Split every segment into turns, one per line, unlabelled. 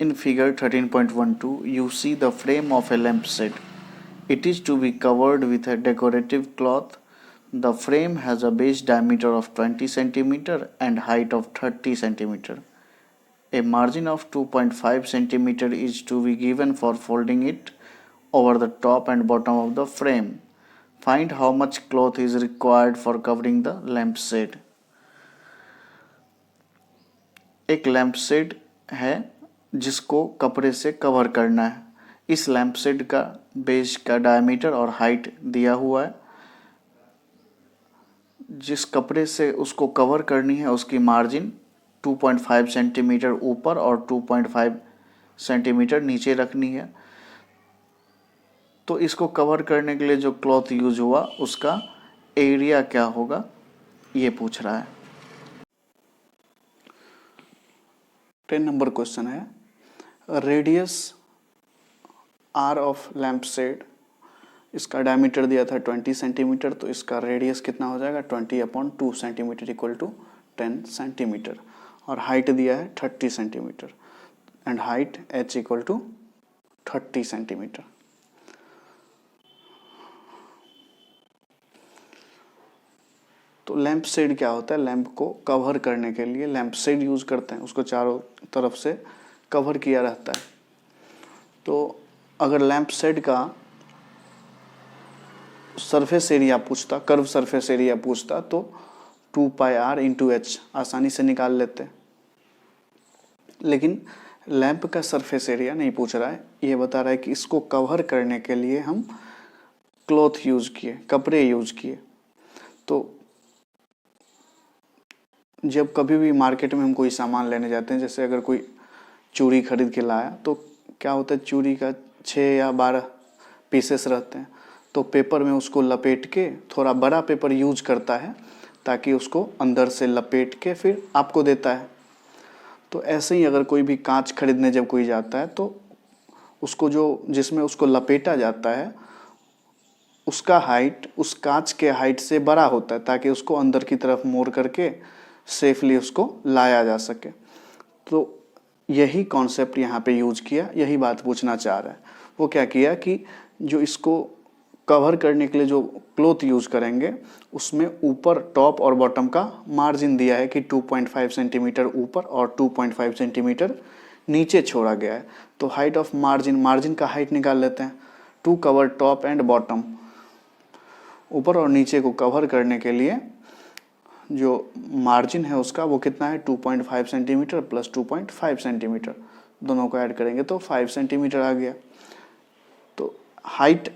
In figure 13.12, you see the frame of a lampshade. It is to be covered with a decorative cloth. The frame has a base diameter of 20 cm and height of 30 cm. A margin of 2.5 cm is to be given for folding it over the top and bottom of the frame. Find how much cloth is required for covering the lampshade. एक लैम्पशेड है जिसको कपड़े से cover करना है. इस लैम्पशेड का base का डायमीटर और हाइट दिया हुआ है. जिस कपड़े से उसको कवर करनी है उसकी मार्जिन 2.5 सेंटीमीटर ऊपर और 2.5 सेंटीमीटर नीचे रखनी है. तो इसको कवर करने के लिए जो क्लॉथ यूज हुआ उसका एरिया क्या होगा ये पूछ रहा है.
10 नंबर क्वेश्चन है, रेडियस आर ऑफ लैम्पशेड, इसका डायमीटर दिया था 20 सेंटीमीटर, तो इसका रेडियस कितना हो जाएगा 20/2 सेंटीमीटर इक्वल टू 10 सेंटीमीटर. और हाइट दिया है 30 centimetre and height h equal to 30 centimetre. तो लैंप शेड क्या होता है, लैंप को कवर करने के लिए लैंप शेड यूज करते हैं, उसको चारों तरफ से कवर किया रहता है. तो अगर लैंप शेड का सरफेस एरिया पूछता, कर्व सरफेस एरिया पूछता, तो 2πr × h आसानी से निकाल लेते. लेकिन लैंप का सरफेस एरिया नहीं पूछ रहा है, ये बता रहा है कि इसको कवर करने के लिए हम क्लॉथ यूज किए, कपड़े यूज किए. तो जब कभी भी मार्केट में हम कोई सामान लेने जाते हैं, जैसे अगर कोई चूड़ी खरीद के लाया, तो क्या होता है, चूड़ी का 6 या 12 पीसेस रहते हैं, तो पेपर में उसको लपेट के, थोड़ा बड़ा पेपर यूज करता है ताकि उसको अंदर से लपेट के फिर आपको देता है. तो ऐसे ही अगर कोई भी कांच खरीदने जब कोई जाता है, तो उसको जो जिसमें उसको लपेटा जाता है उसका हाइट उस कांच के हाइट से बड़ा होता है ताकि उसको अंदर की तरफ मोड़ करके सेफली उसको लाया जा सके. तो यही कॉन्सेप्ट यहाँ पे यूज किया, यही बात पूछना चाह रहा है. वो क्या किया कि जो इसको कवर करने के लिए जो क्लॉथ यूज करेंगे उसमें ऊपर टॉप और बॉटम का मार्जिन दिया है कि 2.5 सेंटीमीटर ऊपर और 2.5 सेंटीमीटर नीचे छोड़ा गया है. तो हाइट ऑफ मार्जिन का हाइट निकाल लेते हैं. To cover top and bottom, ऊपर और नीचे को कवर करने के लिए जो मार्जिन है उसका वो कितना है 2.5 सेंटीमीटर प्लस 2.5 सेंटीमीटर, दोनों को ऐड करेंगे तो 5 सेंटीमीटर आ गया. तो हाइट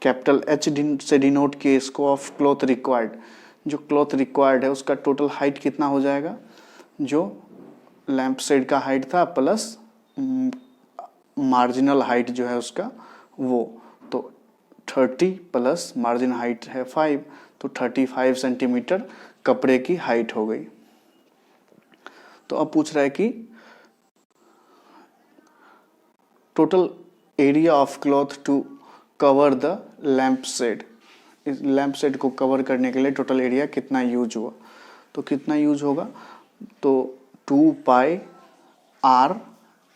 कैपिटल H से डिनोट किए इसको ऑफ क्लॉथ रिक्वायर्ड. जो क्लॉथ रिक्वायर्ड है उसका टोटल हाइट कितना हो जाएगा, जो लैंप शेड का हाइट था प्लस मार्जिनल हाइट जो है उसका वो, तो 30 प्लस मार्जिन हाइट है 5, तो 35 सेंटीमीटर कपड़े की हाइट हो गई. तो अब पूछ रहा है कि total area of cloth to cover the lamp shade. इस लैंप शेड को कवर करने के लिए टोटल एरिया कितना यूज हुआ, तो कितना यूज होगा, तो 2πr,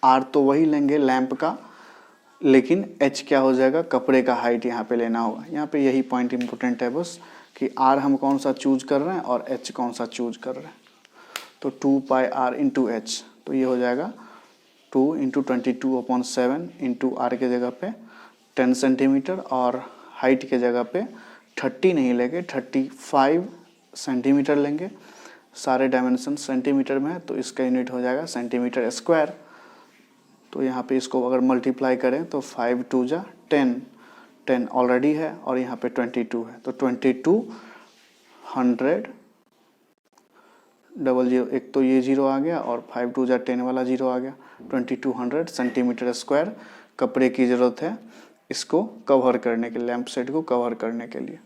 r तो वही लेंगे लैंप का, लेकिन h क्या हो जाएगा, कपड़े का हाइट यहाँ पे लेना होगा. यहाँ पे यही पॉइंट इंपॉर्टेंट है बस कि r हम कौन सा चूज कर रहे हैं और h कौन सा चूज कर रहे हैं. तो 2πr × h, तो ये हो जाएगा 2 × 22/7 × r के जगह पे 10 सेंटीमीटर और हाइट के जगह पे 30 नहीं लेंगे 35 सेंटीमीटर लेंगे. सारे डायमेंशन सेंटीमीटर में है तो इसका यूनिट हो जाएगा सेंटीमीटर स्क्वायर. तो यहाँ पे इसको अगर मल्टीप्लाई करें तो 5 2 जा 10, 10 ऑलरेडी है और यहाँ पे 22 है, तो 2200 00, एक तो ये 0 आ गया और 5 2 जा 10 वाला 0 आ गया. 2200 सेंटीमीटर स्क्वायर कपड़े की ज़रूरत है इसको कवर करने के लिए, लैंप शेड को कवर करने के लिए.